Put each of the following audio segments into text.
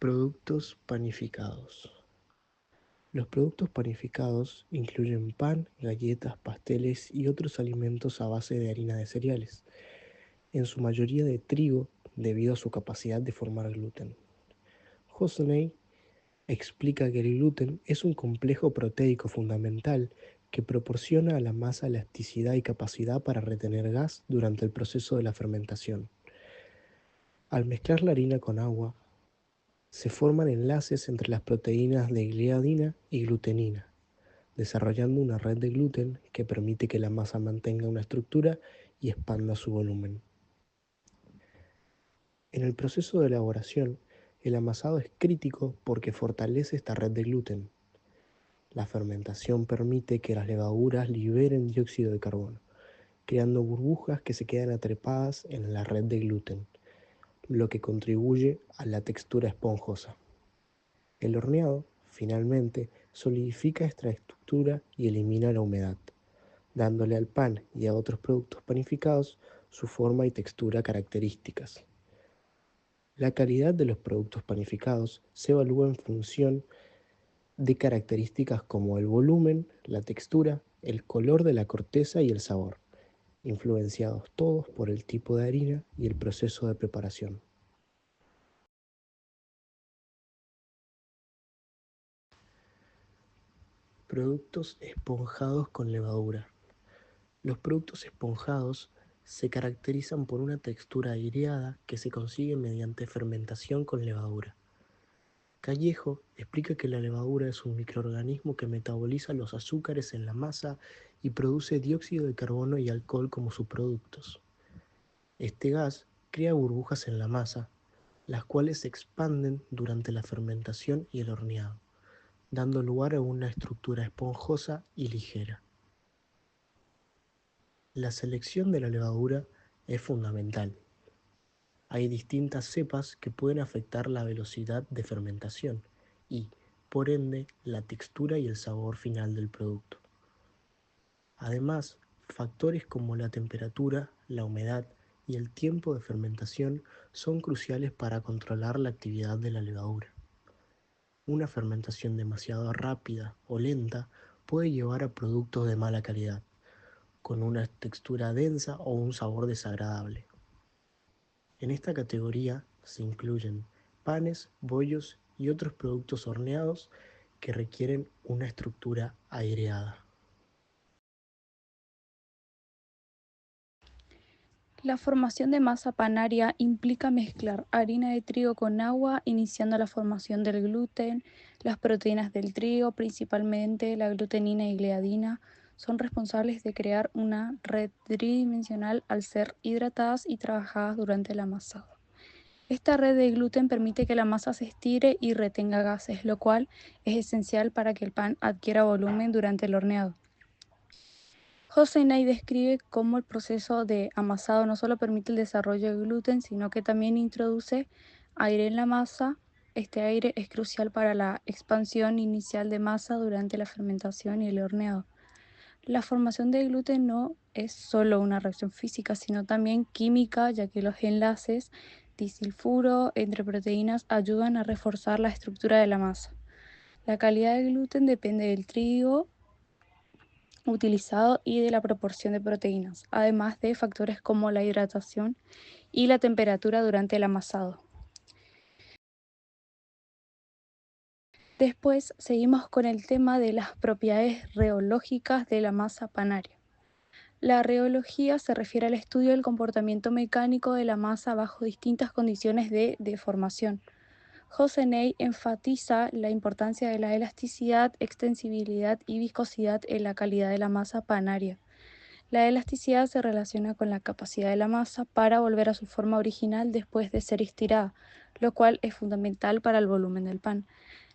Productos panificados. Los productos panificados incluyen pan, galletas, pasteles y otros alimentos a base de harina de cereales, en su mayoría de trigo debido a su capacidad de formar gluten. Hossein explica que el gluten es un complejo proteico fundamental que proporciona a la masa elasticidad y capacidad para retener gas durante el proceso de la fermentación. Al mezclar la harina con agua, se forman enlaces entre las proteínas de gliadina y glutenina, desarrollando una red de gluten que permite que la masa mantenga una estructura y expanda su volumen. En el proceso de elaboración, el amasado es crítico porque fortalece esta red de gluten. La fermentación permite que las levaduras liberen dióxido de carbono, creando burbujas que se quedan atrapadas en la red de gluten, lo que contribuye a la textura esponjosa. El horneado, finalmente, solidifica esta estructura y elimina la humedad, dándole al pan y a otros productos panificados su forma y textura características. La calidad de los productos panificados se evalúa en función de características como el volumen, la textura, el color de la corteza y el sabor, influenciados todos por el tipo de harina y el proceso de preparación. Productos esponjados con levadura. Los productos esponjados se caracterizan por una textura aireada que se consigue mediante fermentación con levadura. Callejo explica que la levadura es un microorganismo que metaboliza los azúcares en la masa y produce dióxido de carbono y alcohol como subproductos. Este gas crea burbujas en la masa, las cuales se expanden durante la fermentación y el horneado, dando lugar a una estructura esponjosa y ligera. La selección de la levadura es fundamental. Hay distintas cepas que pueden afectar la velocidad de fermentación y, por ende, la textura y el sabor final del producto. Además, factores como la temperatura, la humedad y el tiempo de fermentación son cruciales para controlar la actividad de la levadura. Una fermentación demasiado rápida o lenta puede llevar a productos de mala calidad, con una textura densa o un sabor desagradable. En esta categoría se incluyen panes, bollos y otros productos horneados que requieren una estructura aireada. La formación de masa panaria implica mezclar harina de trigo con agua, iniciando la formación del gluten. Las proteínas del trigo, principalmente la glutenina y gliadina, son responsables de crear una red tridimensional al ser hidratadas y trabajadas durante el amasado. Esta red de gluten permite que la masa se estire y retenga gases, lo cual es esencial para que el pan adquiera volumen durante el horneado. Hossein describe cómo el proceso de amasado no solo permite el desarrollo de gluten, sino que también introduce aire en la masa. Este aire es crucial para la expansión inicial de masa durante la fermentación y el horneado. La formación de gluten no es solo una reacción física, sino también química, ya que los enlaces disulfuro entre proteínas ayudan a reforzar la estructura de la masa. La calidad del gluten depende del trigo utilizado y de la proporción de proteínas, además de factores como la hidratación y la temperatura durante el amasado. Después seguimos con el tema de las propiedades reológicas de la masa panaria. La reología se refiere al estudio del comportamiento mecánico de la masa bajo distintas condiciones de deformación. Hossein enfatiza la importancia de la elasticidad, extensibilidad y viscosidad en la calidad de la masa panaria. La elasticidad se relaciona con la capacidad de la masa para volver a su forma original después de ser estirada, lo cual es fundamental para el volumen del pan.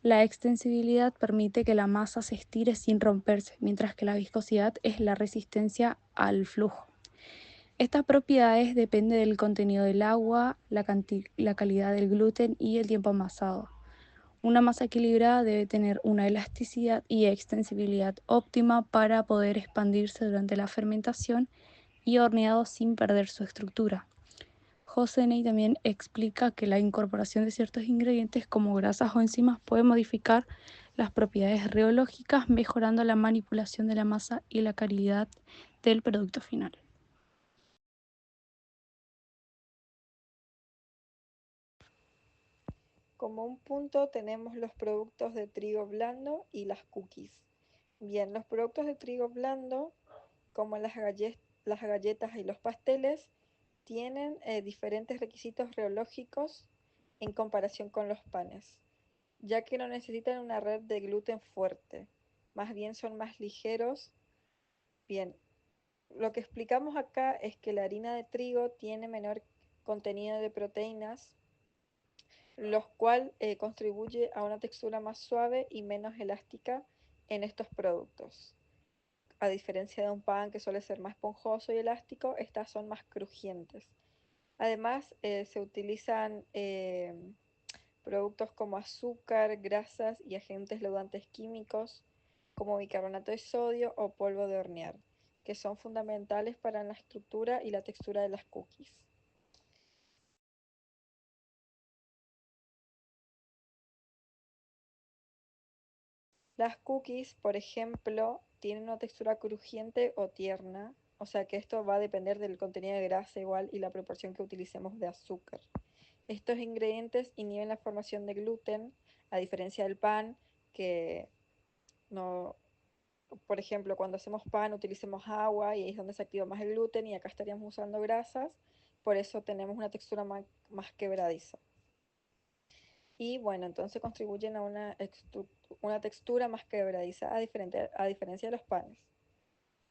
La extensibilidad permite que la masa se estire sin romperse, mientras que la viscosidad es la resistencia al flujo. Estas propiedades dependen del contenido del agua, la calidad del gluten y el tiempo amasado. Una masa equilibrada debe tener una elasticidad y extensibilidad óptima para poder expandirse durante la fermentación y horneado sin perder su estructura. Hossein también explica que la incorporación de ciertos ingredientes como grasas o enzimas puede modificar las propiedades reológicas, mejorando la manipulación de la masa y la calidad del producto final. Como un punto tenemos los productos de trigo blando y las cookies. Bien, los productos de trigo blando, como las galletas y los pasteles, tienen diferentes requisitos reológicos en comparación con los panes, ya que no necesitan una red de gluten fuerte, más bien son más ligeros. Bien, lo que explicamos acá es que la harina de trigo tiene menor contenido de proteínas, lo cual contribuye a una textura más suave y menos elástica en estos productos. A diferencia de un pan que suele ser más esponjoso y elástico, estas son más crujientes. Además, se utilizan productos como azúcar, grasas y agentes leudantes químicos como bicarbonato de sodio o polvo de hornear, que son fundamentales para la estructura y la textura de las cookies. Las cookies, por ejemplo, tienen una textura crujiente o tierna, o sea que esto va a depender del contenido de grasa igual y la proporción que utilicemos de azúcar. Estos ingredientes inhiben la formación de gluten, a diferencia del pan, que no, por ejemplo, cuando hacemos pan utilicemos agua y ahí es donde se activa más el gluten y acá estaríamos usando grasas, por eso tenemos una textura más quebradiza. Y bueno, entonces contribuyen a una textura más quebradiza a diferencia de los panes.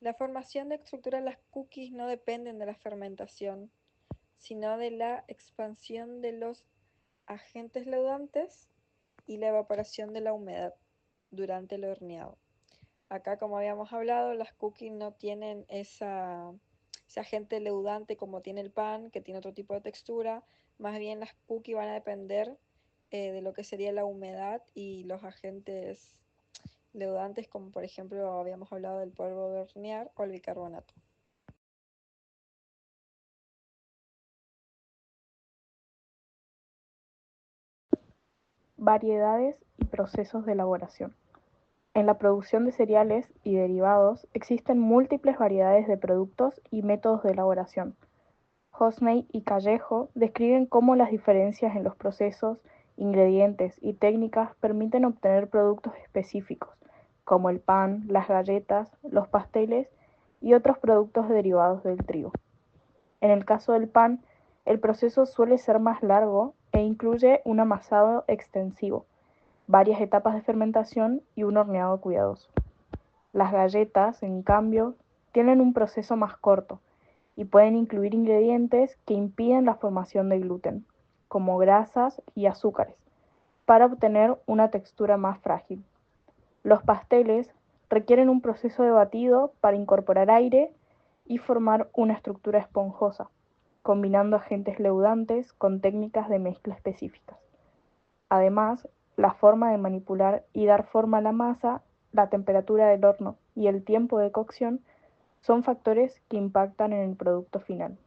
La formación de estructura de las cookies no dependen de la fermentación, sino de la expansión de los agentes leudantes y la evaporación de la humedad durante el horneado. Acá, como habíamos hablado, las cookies no tienen ese agente leudante como tiene el pan, que tiene otro tipo de textura. Más bien las cookies van a depender de lo que sería la humedad y los agentes leudantes, como por ejemplo habíamos hablado del polvo de hornear o el bicarbonato. Variedades y procesos de elaboración. En la producción de cereales y derivados existen múltiples variedades de productos y métodos de elaboración. Hosney y Callejo describen cómo las diferencias en los procesos, ingredientes y técnicas permiten obtener productos específicos, como el pan, las galletas, los pasteles y otros productos derivados del trigo. En el caso del pan, el proceso suele ser más largo e incluye un amasado extensivo, varias etapas de fermentación y un horneado cuidadoso. Las galletas, en cambio, tienen un proceso más corto y pueden incluir ingredientes que impiden la formación de gluten, como grasas y azúcares, para obtener una textura más frágil. Los pasteles requieren un proceso de batido para incorporar aire y formar una estructura esponjosa, combinando agentes leudantes con técnicas de mezcla específicas. Además, la forma de manipular y dar forma a la masa, la temperatura del horno y el tiempo de cocción son factores que impactan en el producto final.